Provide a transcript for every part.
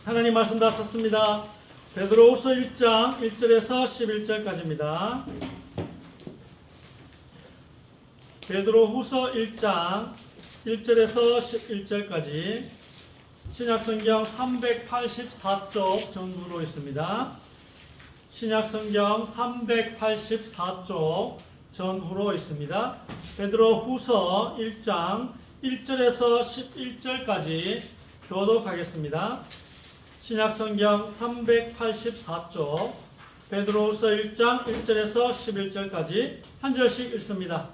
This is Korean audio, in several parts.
하나님 말씀 다 찾습니다. 베드로후서 1장 1절에서 11절까지입니다. 베드로후서 1장 1절에서 11절까지 신약성경 384쪽 전후로 있습니다. 신약성경 384쪽 전후로 있습니다. 베드로후서 1장 1절에서 11절까지 교독하겠습니다. 신약성경 384쪽 베드로후서 1장 1절에서 11절까지 한 절씩 읽습니다.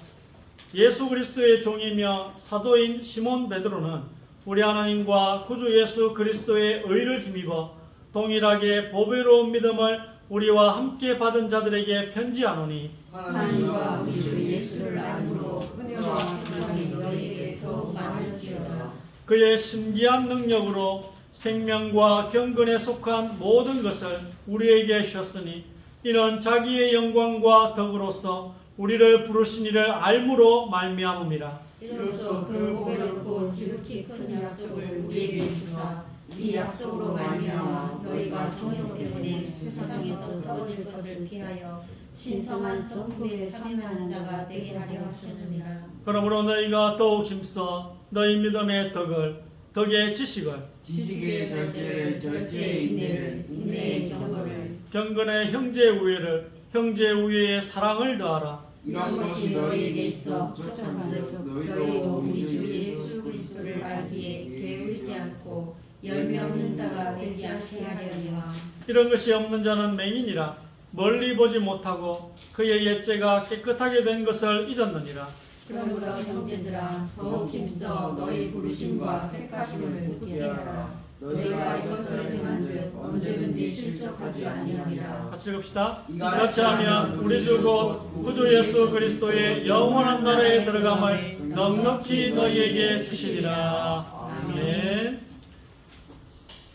예수 그리스도의 종이며 사도인 시몬 베드로는 우리 하나님과 구주 예수 그리스도의 의를 힘입어 동일하게 보배로운 믿음을 우리와 함께 받은 자들에게 편지하노니 하나님과 우리 주 예수를 알므로 은혜와 평강이 너희에게 더욱 많을지어다. 그의 신기한 능력으로 생명과 경건에 속한 모든 것을 우리에게 주셨으니 이는 자기의 영광과 덕으로서 우리를 부르신 이를 알므로 말미암음이라. 이로써 그 보배롭고 지극히 큰 약속을 우리에게 주사 이 약속으로 말미암아 너희가 성령 때문에 세상에서 썩어질 것을 피하여 신성한 성품에 참여하는 자가 되게 하려 하셨느니라. 그러므로 너희가 더욱 힘써 너희 믿음의 덕을, 덕의 지식을, 지식의 절제를, 절제의 인내를, 인내의 경건을, 경건의 형제의 우애를, 형제의 우애의 사랑을 더하라. 이런 것이 너희에게 있어 부족한즉 너희로 우리 주 예수 그리스도를 알기에 게으르지 않고 열매 없는 자가 되지 않게 하려니와. 이런 것이 없는 자는 맹인이라 멀리 보지 못하고 그의 옛죄가 깨끗하게 된 것을 잊었느니라. 그러므로 형제들아 더욱 힘써 너희 부르심과 택하심을 굳게 하라. 너희가 이것을 행한즉 언제든지 실족하지 아니하리라. 같이 읽읍시다. 이같이 하면 우리 주 곧 구주 예수 그리스도의 영원한 나라에 들어감을 넉넉히 너희에게 주시리라. 아멘.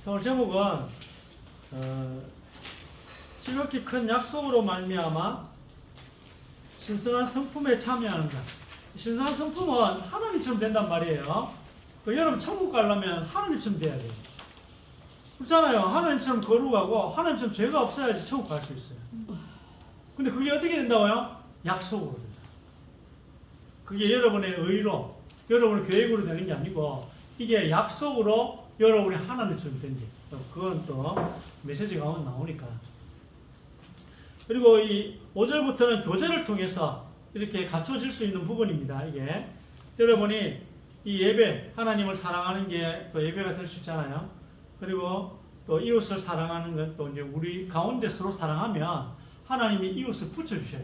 오늘 제목은 지극히 큰 약속으로 말미암아 신성한 성품에 참여하는 것. 신성한 성품은 하나님처럼 된단 말이에요. 여러분 천국 가려면 하나님처럼 돼야 돼요. 그렇잖아요. 하나님처럼 거룩하고 하나님처럼 죄가 없어야지 천국 갈 수 있어요. 근데 그게 어떻게 된다고요? 약속으로 된다. 그게 여러분의 의로, 여러분의 계획으로 되는 게 아니고 이게 약속으로 여러분이 하나님처럼 된대. 그건 또 메시지 가운데 나오니까. 그리고 이 5절부터는 교제를 통해서 이렇게 갖춰질 수 있는 부분입니다. 이게 여러분이 이 예배, 하나님을 사랑하는 게 또 예배가 될 수 있잖아요. 그리고 또 이웃을 사랑하는 건 또 이제 우리 가운데 서로 사랑하면 하나님이 이웃을 붙여주셔요.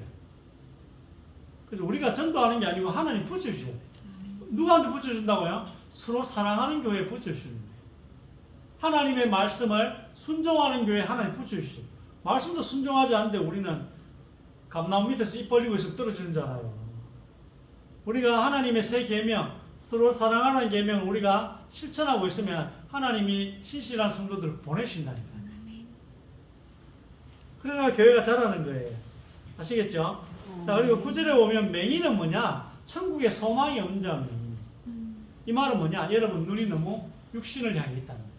그래서 우리가 전도하는 게 아니고 하나님 붙여주셔야 돼요. 누구한테 붙여준다고요? 서로 사랑하는 교회에 붙여주시는 거예요. 하나님의 말씀을 순종하는 교회에 하나님 붙여주셔요. 말씀도 순종하지 않는데 우리는 감나무 밑에서 입 벌리고 있으면 떨어지는 줄 알아요. 우리가 하나님의 새 계명, 서로 사랑하는 계명을 우리가 실천하고 있으면 하나님이 신실한 성도들을 보내신다니까요. 그러니까 교회가 자라는 거예요. 아시겠죠? 자, 그리고 9절에 보면 맹인은 뭐냐? 천국에 소망이 없는 자는 맹인. 이 말은 뭐냐? 여러분 눈이 너무 육신을 향해 있다는 거예요.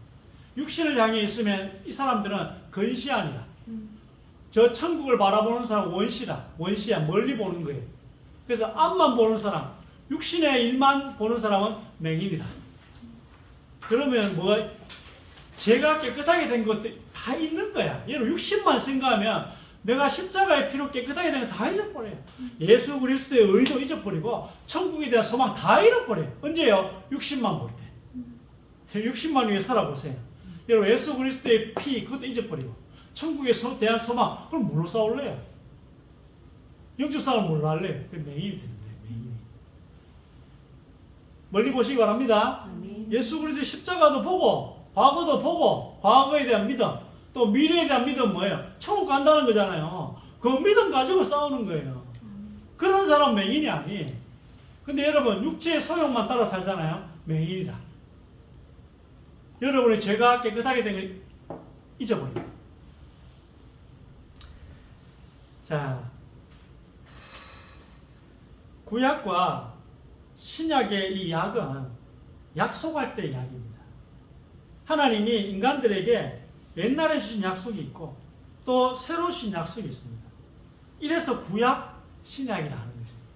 육신을 향해 있으면 이 사람들은 건시아니라. 저 천국을 바라보는 사람 원시야, 멀리 보는 거예요. 그래서 앞만 보는 사람, 육신의 일만 보는 사람은 맹인이다. 그러면 뭐가 죄가 깨끗하게 된 것도 다 있는 거야. 여러분 육신만 생각하면 내가 십자가의 피로 깨끗하게 된 거 다 잊어버려요. 예수 그리스도의 의도 잊어버리고 천국에 대한 소망 다 잃어버려요. 언제요? 육신만 볼 때. 육신만 위해 살아보세요. 여러분 예수 그리스도의 피 그것도 잊어버리고 천국에 대한 소망 그럼 뭘로 싸울래요? 영적 싸움 뭘로 할래요? 그 맹인이 되는 거예요. 맹인이. 멀리 보시기 바랍니다. 아멘. 예수 그리스도의 십자가도 보고 과거도 보고 과거에 대한 믿음 또 미래에 대한 믿음 뭐예요? 천국 간다는 거잖아요. 그 믿음 가지고 싸우는 거예요. 그런 사람 맹인이 아니에요. 근데 여러분 육체의 소욕만 따라 살잖아요. 맹인이다. 여러분의 죄가 깨끗하게 된 걸 잊어버립니다. 자, 구약과 신약의 이 약은 약속할 때 이야기입니다. 하나님이 인간들에게 옛날에 주신 약속이 있고 또 새로 주신 약속이 있습니다. 이래서 구약, 신약이라 하는 것입니다.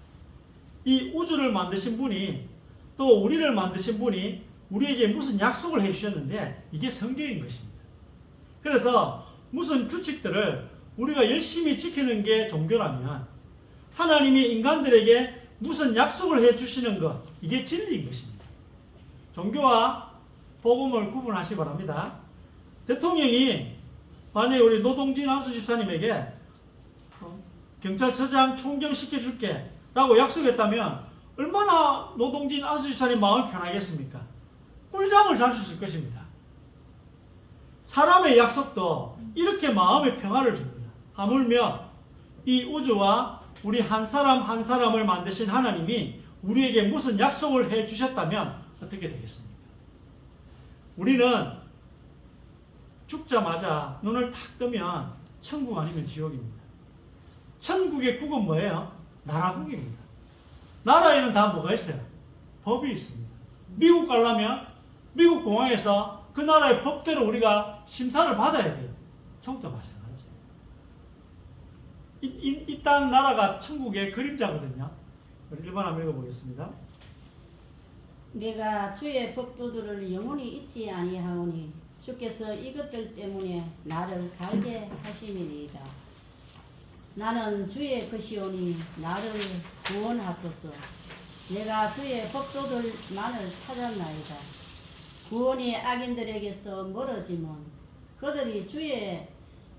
이 우주를 만드신 분이 또 우리를 만드신 분이 우리에게 무슨 약속을 해주셨는데 이게 성경인 것입니다. 그래서 무슨 규칙들을 우리가 열심히 지키는 게 종교라면 하나님이 인간들에게 무슨 약속을 해주시는 것, 이게 진리인 것입니다. 종교와 복음을 구분하시기 바랍니다. 대통령이 만약에 우리 노동진 안수 집사님에게 경찰서장 총경시켜줄게 라고 약속했다면 얼마나 노동진 안수 집사님 마음이 편하겠습니까? 꿀잠을 잘 수 있을 것입니다. 사람의 약속도 이렇게 마음의 평화를 줍니다. 하물며 이 우주와 우리 한 사람 한 사람을 만드신 하나님이 우리에게 무슨 약속을 해 주셨다면 어떻게 되겠습니까? 우리는 죽자마자 눈을 탁 뜨면 천국 아니면 지옥입니다. 천국의 국은 뭐예요? 나라국입니다. 나라에는 다 뭐가 있어요? 법이 있습니다. 미국 가려면 미국 공항에서 그 나라의 법대로 우리가 심사를 받아야 돼요. 천국도 마찬가지예요. 이 땅 나라가 천국의 그림자거든요. 우리 1번 한번 읽어보겠습니다. 내가 주의 법도들을 영원히 잊지 아니하오니 주께서 이것들 때문에 나를 살게 하심이니이다. 나는 주의 것이오니 나를 구원하소서. 내가 주의 법도들만을 찾았나이다. 구원이 악인들에게서 멀어지면 그들이 주의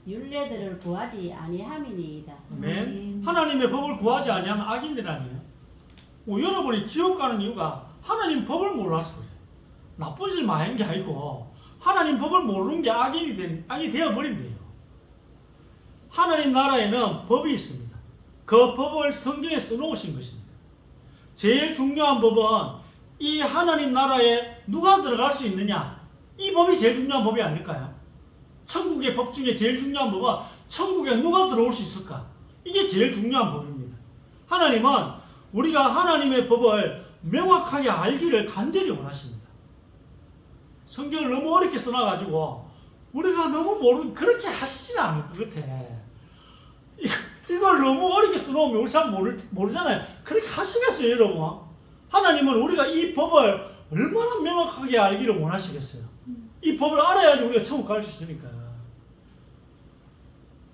율례들을 구하지 아니함이니이다. 아멘. 하나님의 법을 구하지 아니하면 악인들 아니에요. 여러분이 지옥 가는 이유가 하나님 법을 몰라서 그래요. 나쁜 짓 많이 한 게 아니고 하나님 법을 모르는 게 악이 되어버린대요. 하나님 나라에는 법이 있습니다. 그 법을 성경에 써놓으신 것입니다. 제일 중요한 법은 이 하나님 나라에 누가 들어갈 수 있느냐, 이 법이 제일 중요한 법이 아닐까요? 천국의 법 중에 제일 중요한 법은 천국에 누가 들어올 수 있을까? 이게 제일 중요한 법입니다. 하나님은 우리가 하나님의 법을 명확하게 알기를 간절히 원하십니다. 성경을 너무 어렵게 써놔가지고 우리가 너무 모르는, 그렇게 하시지 않을 것 같아. 이걸 너무 어렵게 써놓으면 우리 사람 모르잖아요. 그렇게 하시겠어요, 여러분? 하나님은 우리가 이 법을 얼마나 명확하게 알기를 원하시겠어요. 이 법을 알아야지 우리가 천국 갈 수 있으니까.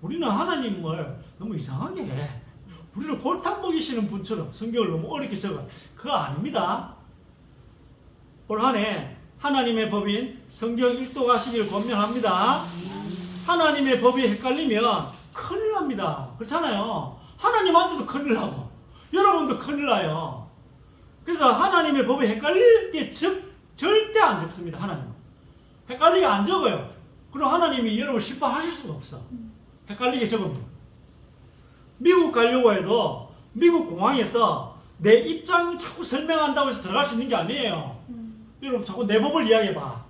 우리는 하나님을 너무 이상하게 해. 우리를 골탕 먹이시는 분처럼 성경을 너무 어렵게 적어. 그거 아닙니다. 올 한 해 하나님의 법인 성경 일독하시길 권면합니다. 하나님의 법이 헷갈리면 큰일 납니다. 그렇잖아요. 하나님한테도 큰일 나고 여러분도 큰일 나요. 그래서 하나님의 법이 헷갈릴 게 절대 안 적습니다. 하나님은 헷갈리게 안 적어요. 그럼 하나님이 여러분 심판하실 수가 없어. 헷갈리게 적으면. 미국 가려고 해도 미국 공항에서 내 입장 자꾸 설명한다고 해서 들어갈 수 있는 게 아니에요. 여러분 자꾸 내 법을 이야기해봐.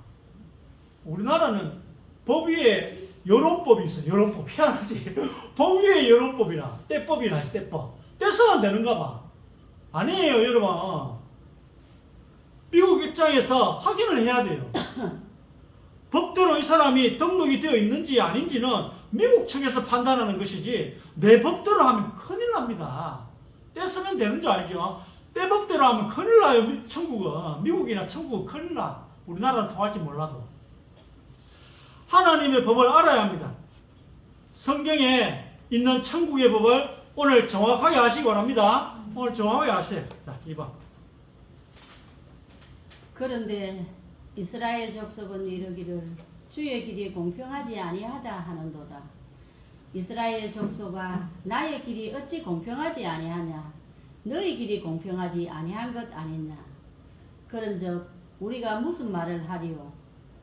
우리나라는 법 위에 여론법이 있어요. 여론법. 희한하지. 법 위에 여론법이라 떼법이라 하지. 떼법. 떼서만 되는가 봐. 아니에요, 여러분. 미국 입장에서 확인을 해야 돼요. 법대로 이 사람이 등록이 되어 있는지 아닌지는 미국 측에서 판단하는 것이지 내 법대로 하면 큰일 납니다. 떼쓰면 되는 줄 알죠? 떼 법대로 하면 큰일 나요. 천국은. 미국이나 천국은 큰일 나. 우리나라는 통할지 몰라도. 하나님의 법을 알아야 합니다. 성경에 있는 천국의 법을 오늘 정확하게 아시기 바랍니다. 오늘 정확하게 아세요. 자, 2번. 그런데 이스라엘 족속은 이르기를 주의 길이 공평하지 아니하다 하는도다. 이스라엘 족속아, 나의 길이 어찌 공평하지 아니하냐? 너희 길이 공평하지 아니한 것 아니냐? 그런즉 우리가 무슨 말을 하리요?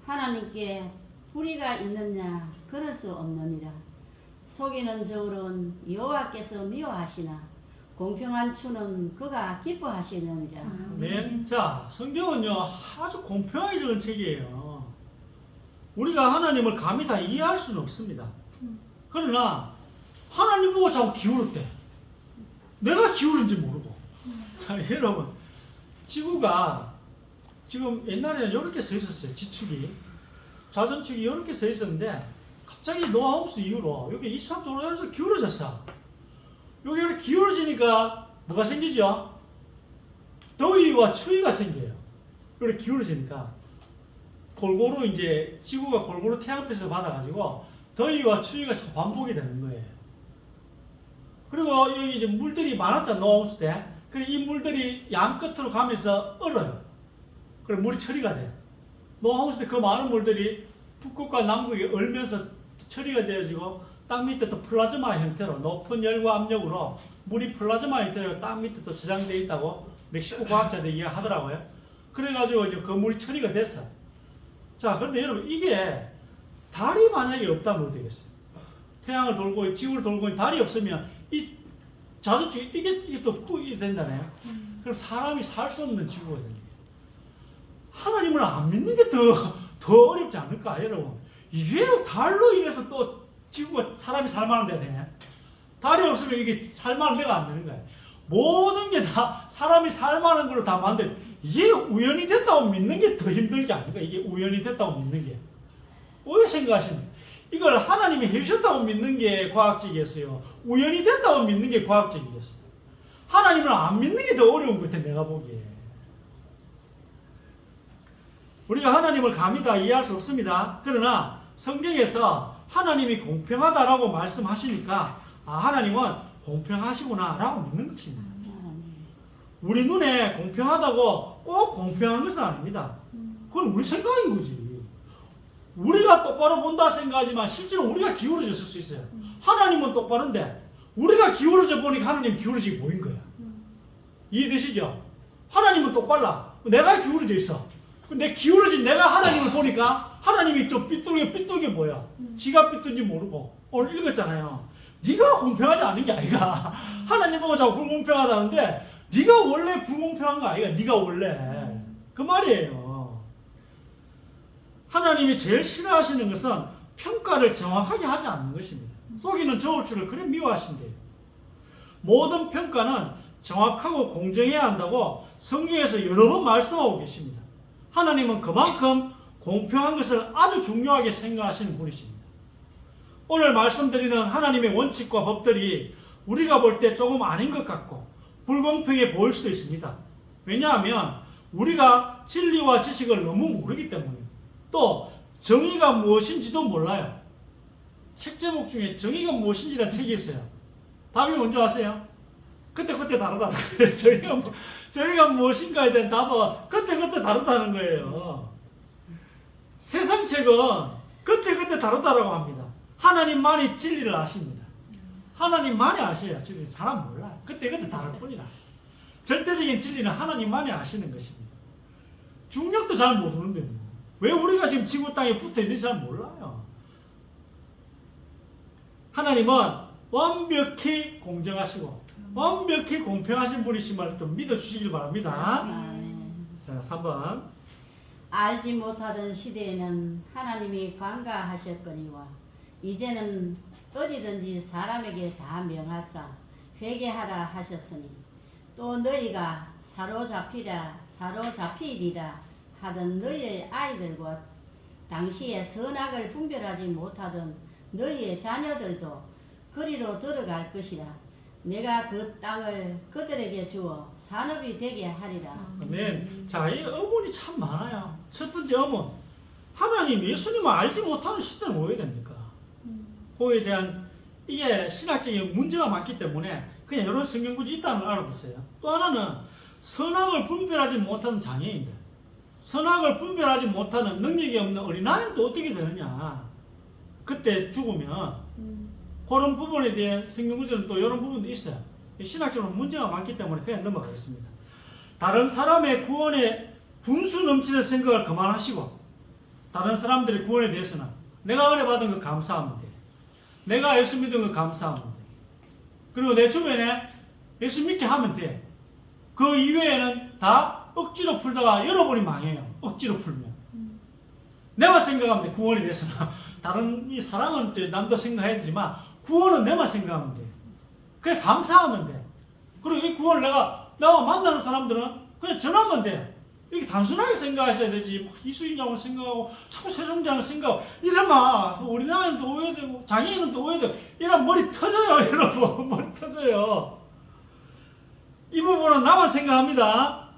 하나님께 불의가 있느냐? 그럴 수 없느니라. 속이는 저울은 여호와께서 미워하시나 공평한 추는 그가 기뻐하시느니라. 네. 자, 성경은요 아주 공평하게 적은 책이에요. 우리가 하나님을 감히 다 이해할 수는 없습니다. 그러나 하나님 보고 자꾸 기울었대. 내가 기울은지 모르고. 자, 여러분, 지구가 지금 옛날에는 이렇게 서 있었어요. 지축이. 좌전축이 이렇게 서 있었는데 갑자기 노아 홍수 이후로 여기 23쪽으로 해서 기울어졌어. 여기 이렇게 기울어지니까 뭐가 생기죠? 더위와 추위가 생겨요. 이렇게 기울어지니까 골고루 이제 지구가 골고루 태양빛을 받아가지고 더위와 추위가 자꾸 반복이 되는 거예요. 그리고 여기 이제 물들이 많았잖아, 노아 홍수 때. 그리고 이 물들이 양 끝으로 가면서 얼어요. 그리고 물이 처리가 돼. 노아 홍수 때 그 많은 물들이 북극과 남극에 얼면서 처리가 되어지고 땅 밑에 또 플라즈마 형태로 높은 열과 압력으로 물이 플라즈마 형태로 땅 밑에 또 저장되어 있다고 멕시코 과학자들이 이야기하더라고요. 그래가지고 이제 그 물이 처리가 됐어. 자, 그런데 여러분 이게 달이 만약에 없다면 어떻게 되겠어요? 태양을 돌고 지구를 돌고 달이 없으면 이 자전축이 이게 또 이게 된다네요. 그럼 사람이 살 수 없는 지구가 됩니다. 하나님을 안 믿는 게 더 어렵지 않을까, 여러분? 이게 달로 인해서 또 지구가 사람이 살만한 데가 되냐? 달이 없으면 이게 살만한 데가 안 되는 거예요. 모든 게 다 사람이 살만한 걸로 다 만든, 이게 우연히 됐다고 믿는 게 더 힘든 게 아닌가? 이게 우연히 됐다고 믿는 게. 왜 생각하십니까? 이걸 하나님이 해주셨다고 믿는 게 과학적이겠어요? 우연히 됐다고 믿는 게 과학적이겠어요? 하나님을 안 믿는 게 더 어려운 것 같아, 내가 보기에. 우리가 하나님을 감히 다 이해할 수 없습니다. 그러나 성경에서 하나님이 공평하다라고 말씀하시니까 하나님은 공평하시구나 라고 믿는 것입니다. 우리 눈에 공평하다고 꼭 공평한 것은 아닙니다. 그건 우리 생각인 거지. 우리가 똑바로 본다 생각하지만 실제로 우리가 기울어졌을 수 있어요. 하나님은 똑바른데 우리가 기울어져 보니까 하나님 기울어지게 보인 거야. 이해되시죠? 하나님은 똑발라. 내가 기울어져 있어. 내 기울어진 내가 하나님을 보니까 하나님이 좀 삐뚤게 보여. 지가 삐뚤지 모르고. 오늘 읽었잖아요. 네가 공평하지 않은 게 아이가. 하나님 보고 자꾸 불공평하다는데 네가 원래 불공평한 거 아이가. 네가 원래. 그 말이에요. 하나님이 제일 싫어하시는 것은 평가를 정확하게 하지 않는 것입니다. 속이는 저울추를 그래 미워하신대요. 모든 평가는 정확하고 공정해야 한다고 성경에서 여러 번 말씀하고 계십니다. 하나님은 그만큼 공평한 것을 아주 중요하게 생각하시는 분이십니다. 오늘 말씀드리는 하나님의 원칙과 법들이 우리가 볼 때 조금 아닌 것 같고 불공평해 보일 수도 있습니다. 왜냐하면 우리가 진리와 지식을 너무 모르기 때문이에요. 또 정의가 무엇인지도 몰라요. 책 제목 중에 정의가 무엇인지라는 책이 있어요. 답이 뭔지 아세요? 그때 다르다는 거예요. 저희가 무엇인가에 대한 답은 그때 다르다는 거예요. 세상 책은 그때 다르다라고 합니다. 하나님만이 진리를 아십니다. 하나님만이 아셔요. 진리 사람 몰라요. 그때 다를 뿐이라. 절대적인 진리는 하나님만이 아시는 것입니다. 중력도 잘 모르는데 왜 우리가 지금 지구 땅에 붙어 있는지 잘 몰라요. 하나님은 완벽히 공정하시고 완벽히 공평하신 분이심을 좀 믿어주시길 바랍니다. 자, 3번. 알지 못하던 시대에는 하나님이 관가하셨거니와 이제는 어디든지 사람에게 다 명하사 회개하라 하셨으니 또 너희가 사로잡히리라 하던 너희의 아이들과 당시에 선악을 분별하지 못하던 너희의 자녀들도 그리로 들어갈 것이라. 내가 그 땅을 그들에게 주어 산업이 되게 하리라. 아멘. 자, 이 어문이 참 많아요. 첫 번째 어문. 하나님, 예수님을 알지 못하는 시대는 왜 됩니까? 그거에 대한 이게 신학적인 문제가 많기 때문에 그냥 이런 성경 구절이 있다는 걸 알아두세요. 또 하나는 선악을 분별하지 못하는 장애인들. 선악을 분별하지 못하는 능력이 없는 어린아이는 또 어떻게 되느냐. 그때 죽으면 그런 부분에 대한 성경 구절은 또 이런 부분도 있어요. 신학적으로 문제가 많기 때문에 그냥 넘어가겠습니다. 다른 사람의 구원에 분수 넘치는 생각을 그만하시고 다른 사람들의 구원에 대해서는 내가 은혜 받은 거 감사하면 돼. 내가 예수 믿은 거 감사하면 돼. 그리고 내 주변에 예수 믿게 하면 돼. 그 이외에는 다 억지로 풀다가 여러분이 망해요. 억지로 풀면. 내가 생각하면 돼. 구원에 대해서는. 다른 이 사랑은 남도 생각해야 되지만 구원은 내만 생각하면 돼. 그냥 감사하면 돼. 그리고 이 구원을 내가 만나는 사람들은 그냥 전하면 돼. 이렇게 단순하게 생각하셔야 되지. 막 이수인장을 생각하고 자꾸 세종장을 생각하고 이러면 우리나라는 또 오해되고 장애인은 또 오해되고 이러면 머리 터져요. 여러분 머리 터져요. 이 부분은 나만 생각합니다.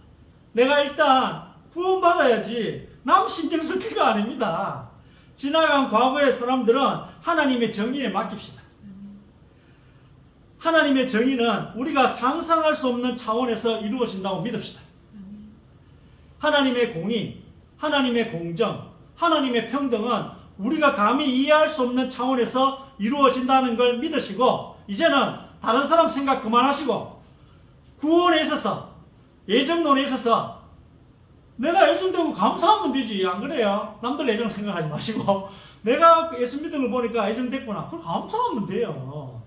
내가 일단 구원받아야지 남 신경 쓸 필요가 아닙니다. 지나간 과거의 사람들은 하나님의 정의에 맡깁시다. 하나님의 정의는 우리가 상상할 수 없는 차원에서 이루어진다고 믿읍시다. 하나님의 공의, 하나님의 공정, 하나님의 평등은 우리가 감히 이해할 수 없는 차원에서 이루어진다는 걸 믿으시고 이제는 다른 사람 생각 그만하시고 구원에 있어서 예정론에 있어서 내가 예정되고 감사하면 되지. 안 그래요? 남들 예정 생각하지 마시고 내가 예수 믿은 걸 보니까 예정됐구나. 그걸 감사하면 돼요.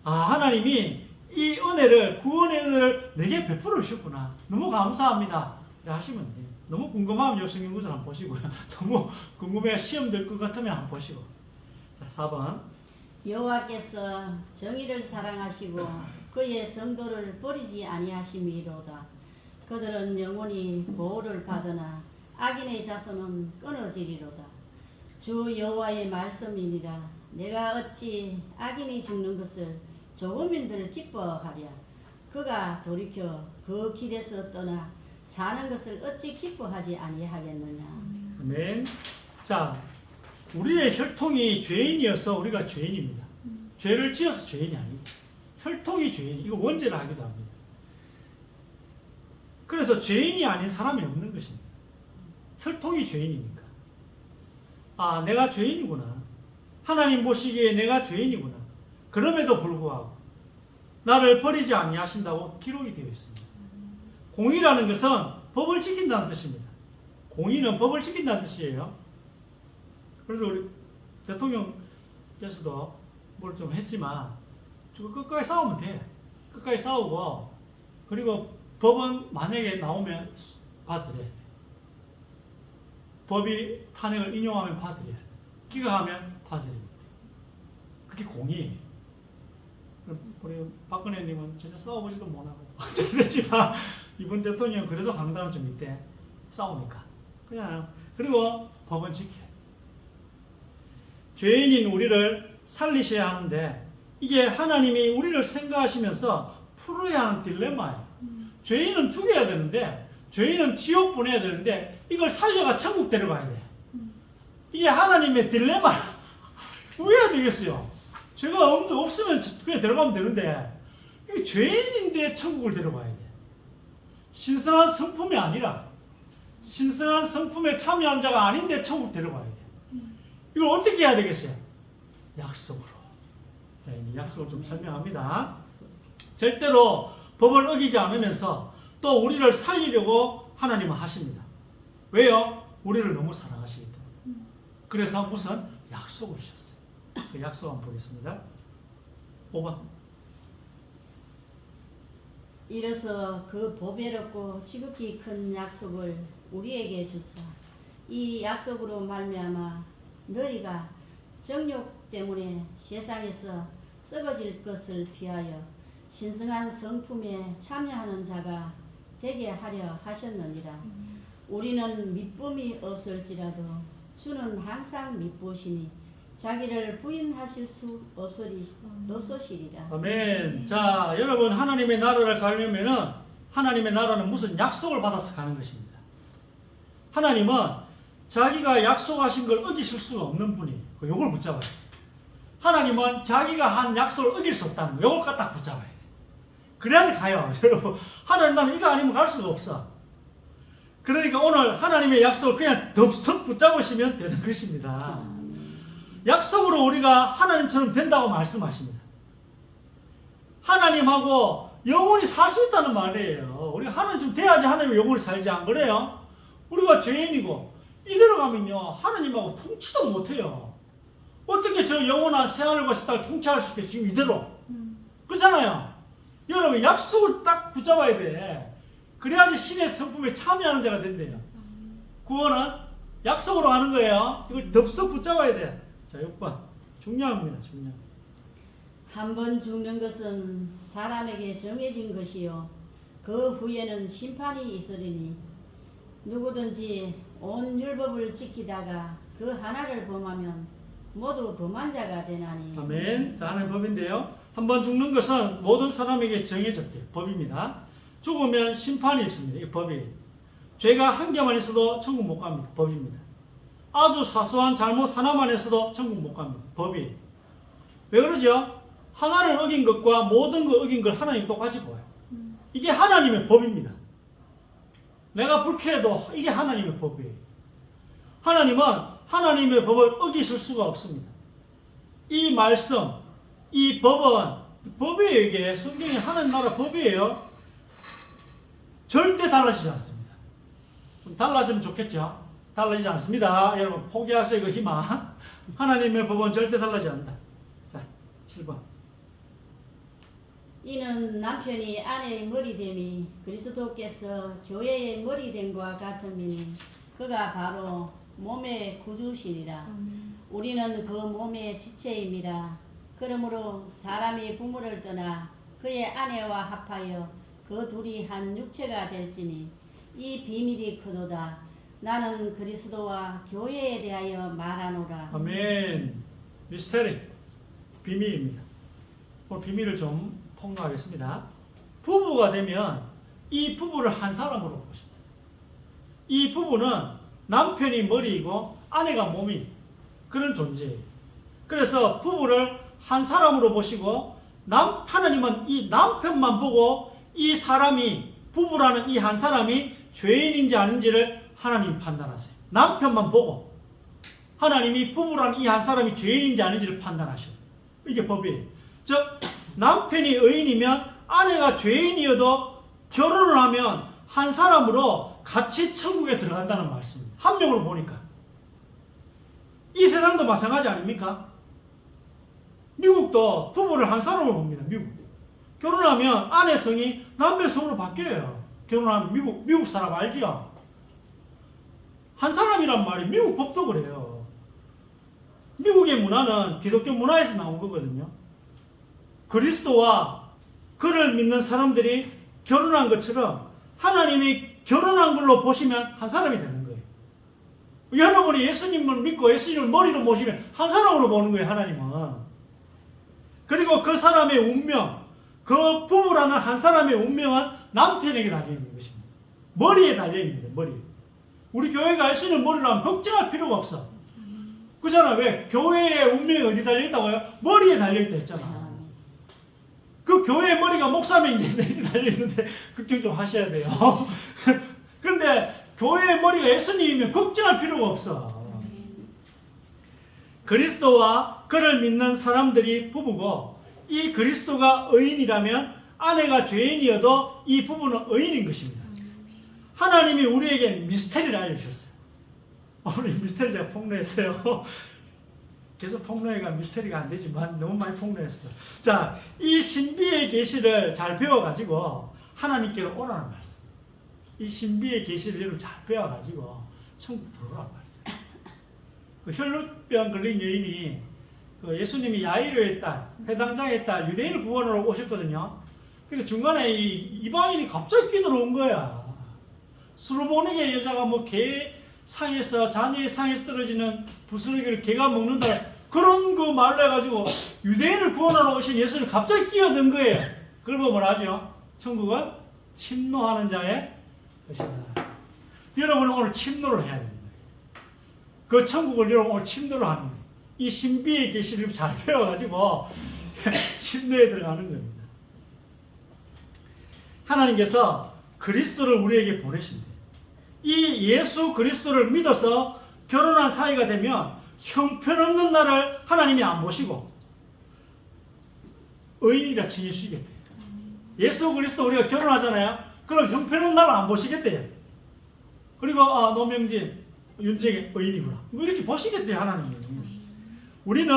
아, 하나님이 이 은혜를, 구원의 은혜를 내게 베풀어 주셨구나. 너무 감사합니다. 하시면 돼요. 너무 궁금하면 요 성경구절 한번 보시고요. 너무 궁금해 시험 될 것 같으면 한번 보시고. 자, 4번. 여호와께서 정의를 사랑하시고 그의 성도를 버리지 아니하심이로다. 그들은 영원히 보호를 받으나 악인의 자손은 끊어지리로다. 주 여호와의 말씀이니라. 내가 어찌 악인이 죽는 것을 조금인들 기뻐하랴. 그가 돌이켜 그 길에서 떠나 사는 것을 어찌 기뻐하지 아니하겠느냐. 아멘. 자, 우리의 혈통이 죄인이어서 우리가 죄인입니다. 죄를 지어서 죄인이 아닙니다. 혈통이 죄인, 이거 원죄를 하기도 합니다. 그래서 죄인이 아닌 사람이 없는 것입니다. 혈통이 죄인이니까. 아, 내가 죄인이구나. 하나님 보시기에 내가 죄인이구나. 그럼에도 불구하고 나를 버리지 아니하신다고 기록이 되어 있습니다. 공의라는 것은 법을 지킨다는 뜻입니다. 공의는 법을 지킨다는 뜻이에요. 그래서 우리 대통령께서도 뭘 좀 했지만 끝까지 싸우면 돼. 끝까지 싸우고 그리고 법은 만약에 나오면 받으래. 법이 탄핵을 인용하면 받으래. 기각하면 받으립니다. 그게 공의예요. 우리 박근혜님은 전혀 싸워보지도 못하고 그렇지만 이번 대통령 그래도 강단은 좀 있대. 싸우니까 그냥. 그리고 법은 지켜요. 죄인인 우리를 살리셔야 하는데 이게 하나님이 우리를 생각하시면서 풀어야 하는 딜레마예요. 죄인은 죽여야 되는데 죄인은 지옥 보내야 되는데 이걸 살려가 천국 데려가야 돼. 이게 하나님의 딜레마. 왜 해야 되겠어요? 죄가 없으면 그냥 데려가면 되는데 이게 죄인인데 천국을 데려가야 돼. 신성한 성품이 아니라 신성한 성품에 참여한 자가 아닌데 천국 데려가야 돼. 이걸 어떻게 해야 되겠어요? 약속으로. 자, 이제 약속을 좀 설명합니다. 절대로 법을 어기지 않으면서 또 우리를 살리려고 하나님은 하십니다. 왜요? 우리를 너무 사랑하시기 때문에. 그래서 무슨 약속을 하셨어요. 그 약속 한번 보겠습니다. 5번. 이로써 그 보배롭고 지극히 큰 약속을 우리에게 주사 이 약속으로 말미암아 너희가 정욕 때문에 세상에서 썩어질 것을 피하여 신성한 성품에 참여하는 자가 되게 하려 하셨느니라. 우리는 미쁨이 없을지라도 주는 항상 미쁘시니 자기를 부인하실 수 없으시리라. 아멘. 자, 여러분, 하나님의 나라를 가려면은 하나님의 나라는 무슨 약속을 받아서 가는 것입니다. 하나님은 자기가 약속하신 걸 어기실 수가 없는 분이 요걸 붙잡아야 돼. 하나님은 자기가 한 약속을 어길 수 없다는 거 요걸 딱 붙잡아야 돼. 그래야지 가요. 여러분, 하나님 나는 이거 아니면 갈 수가 없어. 그러니까 오늘 하나님의 약속을 그냥 덥석 붙잡으시면 되는 것입니다. 약속으로 우리가 하나님처럼 된다고 말씀하십니다. 하나님하고 영원히 살 수 있다는 말이에요. 우리가 하나님처럼 돼야지 하나님이 영원히 살지, 안 그래요? 우리가 죄인이고 이대로 가면요 하나님하고 통치도 못해요. 어떻게 저 영원한 새하늘과 새 땅을 통치할 수 있겠어요? 지금 이대로. 그렇잖아요. 여러분, 약속을 딱 붙잡아야 돼. 그래야지 신의 성품에 참여하는 자가 된대요. 구원은 약속으로 하는 거예요. 이걸 덥석 붙잡아야 돼. 자, 6번. 중요합니다. 중요. 한 번 죽는 것은 사람에게 정해진 것이요 그 후에는 심판이 있으리니 누구든지 온 율법을 지키다가 그 하나를 범하면 모두 범한 자가 되나니. 아멘. 자, 하나의 법인데요. 한 번 죽는 것은 모든 사람에게 정해졌대요. 법입니다. 죽으면 심판이 있습니다. 이 법이. 죄가 한 개만 있어도 천국 못 갑니다. 법입니다. 아주 사소한 잘못 하나만 했어도 천국 못 갑니다. 법이. 왜 그러죠? 하나를 어긴 것과 모든 걸 어긴 걸 하나님 똑같이 보아요. 이게 하나님의 법입니다. 내가 불쾌해도 이게 하나님의 법이에요. 하나님은 하나님의 법을 어기실 수가 없습니다. 이 말씀, 이 법은 법이에요. 이게 성경이 하나님 나라 법이에요. 절대 달라지지 않습니다. 좀 달라지면 좋겠죠? 달라지지 않습니다. 여러분 포기하세요. 그 희망. 하나님의 법은 절대 달라지지 않는다. 자, 7번. 이는 남편이 아내의 머리됨이 그리스도께서 교회의 머리됨과 같음이니 그가 바로 몸의 구주시니라. 우리는 그 몸의 지체임이라. 그러므로 사람이 부모를 떠나 그의 아내와 합하여 그 둘이 한 육체가 될지니 이 비밀이 크도다. 나는 그리스도와 교회에 대하여 말하노라. 아멘. 미스테리. 비밀입니다. 오늘 비밀을 좀 통과하겠습니다. 부부가 되면 이 부부를 한 사람으로 보십니다. 이 부부는 남편이 머리이고 아내가 몸인 그런 존재예요. 그래서 부부를 한 사람으로 보시고 하나님은 이 남편만 보고 이 사람이 부부라는 이 한 사람이 죄인인지 아닌지를 하나님 판단하세요. 남편만 보고 하나님이 부부라는 이 한 사람이 죄인인지 아닌지를 판단하셔요. 이게 법이에요. 즉 남편이 의인이면 아내가 죄인이어도 결혼을 하면 한 사람으로 같이 천국에 들어간다는 말씀입니다. 한 명으로 보니까. 이 세상도 마찬가지 아닙니까? 미국도 부부를 한 사람으로 봅니다. 미국. 결혼하면 아내 성이 남편 성으로 바뀌어요. 결혼하면 미국 사람 알지요? 한 사람이란 말이 미국 법도 그래요. 미국의 문화는 기독교 문화에서 나온 거거든요. 그리스도와 그를 믿는 사람들이 결혼한 것처럼 하나님이 결혼한 걸로 보시면 한 사람이 되는 거예요. 여러분이 예수님을 믿고 예수님을 머리로 모시면 한 사람으로 보는 거예요. 하나님은. 그리고 그 사람의 운명, 그 부부라는 한 사람의 운명은 남편에게 달려있는 것입니다. 머리에 달려있는 거예요. 머리. 우리 교회가 예수님을 머리로 하면 걱정할 필요가 없어. 그잖아. 왜? 교회의 운명이 어디 달려있다고요? 머리에 달려있다 했잖아. 그 교회의 머리가 목사님에게 달려있는데 걱정 좀 하셔야 돼요. 그런데 교회의 머리가 예수님이면 걱정할 필요가 없어. 그리스도와 그를 믿는 사람들이 부부고 이 그리스도가 의인이라면 아내가 죄인이어도 이 부부는 의인인 것입니다. 하나님이 우리에게 미스테리를 알려주셨어요. 오늘 미스테리 제가 폭로했어요. 계속 폭로해가 미스테리가 안 되지만 너무 많이 폭로했어. 자, 이 신비의 계시를 잘 배워가지고 하나님께로 오라는 말씀. 이 신비의 계시를 여러분 잘 배워가지고 천국 들어오란 말이죠. 그 혈루병 걸린 여인이 그 예수님이 야이로의 딸, 회당장의 딸, 유대인을 구원하러 오셨거든요. 근데 중간에 이 이방인이 갑자기 끼들어온 거야. 수르보니게 여자가 뭐 개 상에서 자녀의 상에서 떨어지는 부스러기를 개가 먹는다 그런 거 말로 해가지고 유대인을 구원하러 오신 예수님 갑자기 끼어든 거예요. 그걸 보면 뭐라죠? 천국은 침노하는 자의 것이다. 여러분은 오늘 침노를 해야 됩니다. 그 천국을 여러분 오늘 침노를 하는 거예요. 이 신비의 계시를 잘 배워가지고 침노에 들어가는 겁니다. 하나님께서 그리스도를 우리에게 보내신대요. 이 예수 그리스도를 믿어서 결혼한 사이가 되면 형편없는 나를 하나님이 안 보시고 의인이라 칭해주시겠대요. 예수 그리스도 우리가 결혼하잖아요. 그럼 형편없는 나를 안 보시겠대요. 그리고 노명진, 윤정이 의인이구나. 뭐 이렇게 보시겠대요. 하나님이. 우리는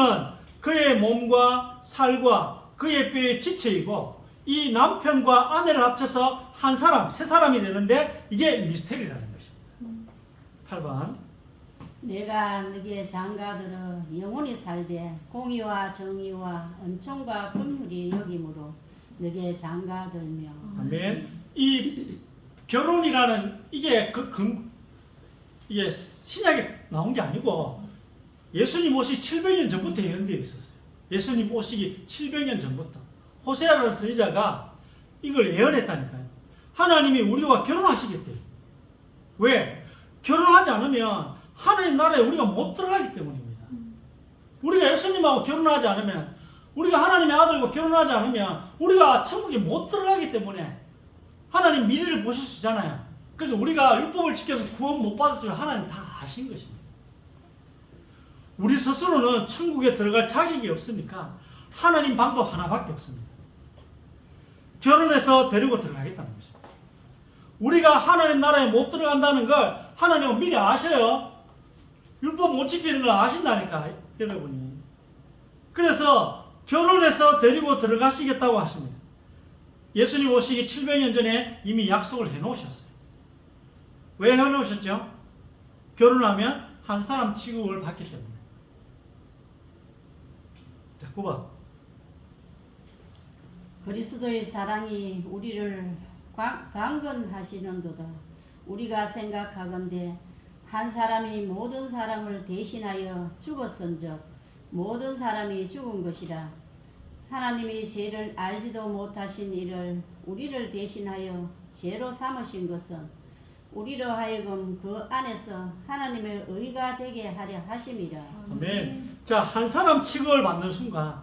그의 몸과 살과 그의 뼈의 지체이고 이 남편과 아내를 합쳐서 한 사람, 세 사람이 되는데 이게 미스테리라는 것입니다. 8번. 내가 너희의 장가들어 영원히 살되 공의와 정의와 은총과 긍휼이 여김으로 너희의 장가들며. 아멘. 이 결혼이라는 이게 이게 신약에 나온 게 아니고 예수님 오시기 700년 전부터 예언되어 있었어요. 예수님 오시기 700년 전부터 호세아라는 선지자가 이걸 예언했다니까요. 하나님이 우리와 결혼하시겠대요. 왜? 결혼하지 않으면 하나님 나라에 우리가 못 들어가기 때문입니다. 우리가 예수님하고 결혼하지 않으면, 우리가 하나님의 아들과 결혼하지 않으면 우리가 천국에 못 들어가기 때문에 하나님 미래를 보시잖아요. 그래서 우리가 율법을 지켜서 구원 못 받을 줄 하나님 다 아신 것입니다. 우리 스스로는 천국에 들어갈 자격이 없으니까 하나님 방법 하나밖에 없습니다. 결혼해서 데리고 들어가겠다는 것입니다. 우리가 하나님 나라에 못 들어간다는 걸 하나님은 미리 아셔요. 율법 못 지키는 걸 아신다니까, 여러분이. 그래서 결혼해서 데리고 들어가시겠다고 하십니다. 예수님 오시기 700년 전에 이미 약속을 해놓으셨어요. 왜 해놓으셨죠? 결혼하면 한 사람 취급을 받기 때문에. 자, 9번. 그리스도의 사랑이 우리를 강건하시는도다. 우리가 생각하건대 한 사람이 모든 사람을 대신하여 죽었은즉 모든 사람이 죽은 것이라. 하나님이 죄를 알지도 못하신 이를 우리를 대신하여 죄로 삼으신 것은 우리로 하여금 그 안에서 하나님의 의가 되게 하려 하심이라. 아멘. 자, 한 사람 취급을 받는 순간,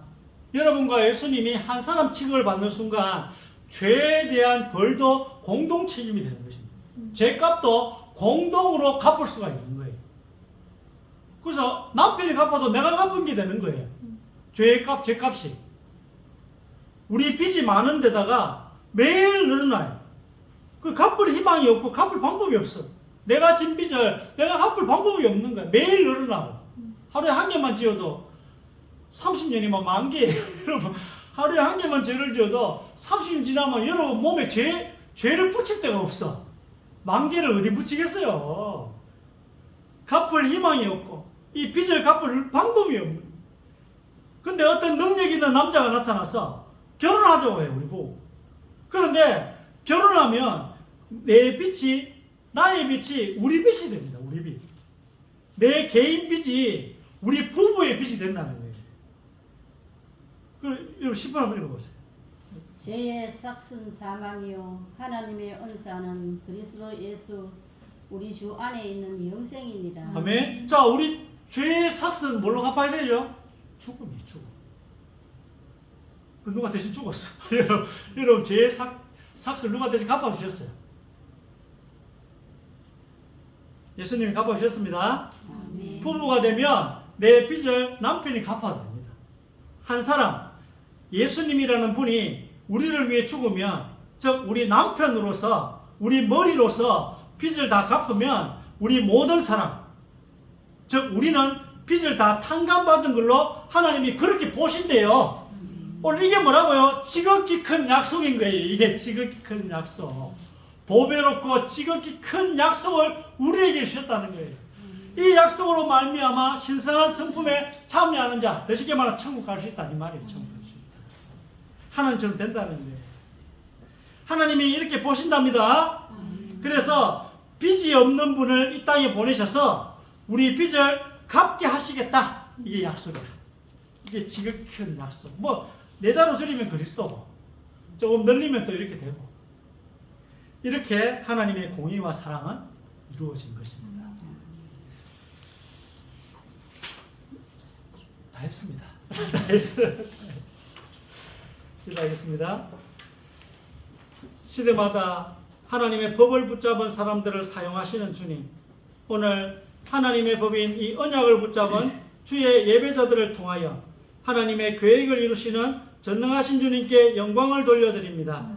여러분과 예수님이 한 사람 취급을 받는 순간 죄에 대한 벌도 공동 책임이 되는 것입니다. 죄값도 공동으로 갚을 수가 있는 거예요. 그래서 남편이 갚아도 내가 갚은 게 되는 거예요. 죄값, 죄값이. 우리 빚이 많은 데다가 매일 늘어나요. 그 갚을 희망이 없고 갚을 방법이 없어. 내가 진 빚을 내가 갚을 방법이 없는 거야. 매일 늘어나고. 하루에 한 개만 지어도 30년이면 만 개예요. 여러분, 하루에 한 개만 죄를 지어도 30년 지나면 여러분 몸에 죄를 붙일 데가 없어. 만 개를 어디 붙이겠어요. 갚을 희망이 없고 이 빚을 갚을 방법이 없는. 근데 어떤 능력 있는 남자가 나타나서 결혼하자고 해요, 우리 보고. 그런데 결혼하면 내 빚이, 나의 빚이 우리 빚이 됩니다. 우리 빚. 내 개인 빚이 우리 부부의 빚이 된다는 거예요. 그럼 여러분 10번 한번 읽어보세요. 죄의 삭은 사망이요 하나님의 은사는 그리스도 예수 우리 주 안에 있는 영생이니라. 아멘. 자, 우리 죄의 삭은 뭘로 갚아야 되죠? 죽음이에요, 죽음. 누가 대신 죽었어. 여러분 죄의 삭을 누가 대신 갚아주셨어요? 예수님이 갚아주셨습니다. 아멘. 부부가 되면 내 빚을 남편이 갚아야 됩니다. 한 사람, 예수님이라는 분이 우리를 위해 죽으면, 즉 우리 남편으로서, 우리 머리로서 빚을 다 갚으면 우리 모든 사람, 즉 우리는 빚을 다 탕감받은 걸로 하나님이 그렇게 보신대요. 오늘 이게 뭐라고요? 지극히 큰 약속인 거예요. 이게 지극히 큰 약속. 보배롭고 지극히 큰 약속을 우리에게 주셨다는 거예요. 이 약속으로 말미암아 신성한 성품에 참여하는 자, 더 쉽게 말하면 천국 갈 수 있다 이 말이에요. 천국 갈 수 있다. 하나님처럼 된다는 거예요. 하나님이 이렇게 보신답니다. 그래서 빚이 없는 분을 이 땅에 보내셔서 우리 빚을 갚게 하시겠다. 이게 약속이야. 이게 지극히 큰 약속. 뭐 내자로 줄이면 그리스도, 조금 늘리면 또 이렇게 되고, 이렇게 하나님의 공의와 사랑은 이루어진 것입니다. 다 했습니다. 다 했어요. 기도하겠습니다. 시대마다 하나님의 법을 붙잡은 사람들을 사용하시는 주님, 오늘 하나님의 법인 이 언약을 붙잡은 주의 예배자들을 통하여 하나님의 계획을 이루시는 전능하신 주님께 영광을 돌려드립니다.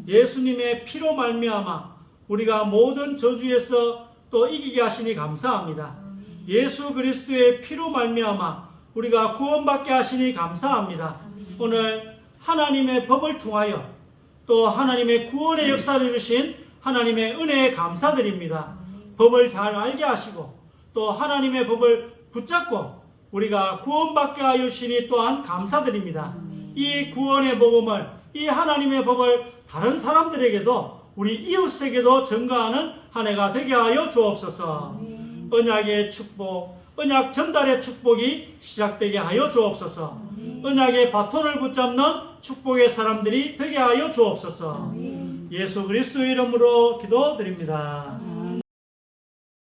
예수님의 피로 말미암아 우리가 모든 저주에서 또 이기게 하시니 감사합니다. 예수 그리스도의 피로 말미암아 우리가 구원받게 하시니 감사합니다. 오늘 하나님의 법을 통하여 또 하나님의 구원의 역사를 이루신 하나님의 은혜에 감사드립니다. 법을 잘 알게 하시고 또 하나님의 법을 붙잡고 우리가 구원받게 하여 주시니 또한 감사드립니다. 이 구원의 복음을, 이 하나님의 법을 다른 사람들에게도 우리 이웃에게도 전가하는 한 해가 되게 하여 주옵소서. 언약의 축복, 언약 전달의 축복이 시작되게 하여 주옵소서. 언약의 바톤을 붙잡는 축복의 사람들이 되게 하여 주옵소서. 예수 그리스도의 이름으로 기도드립니다.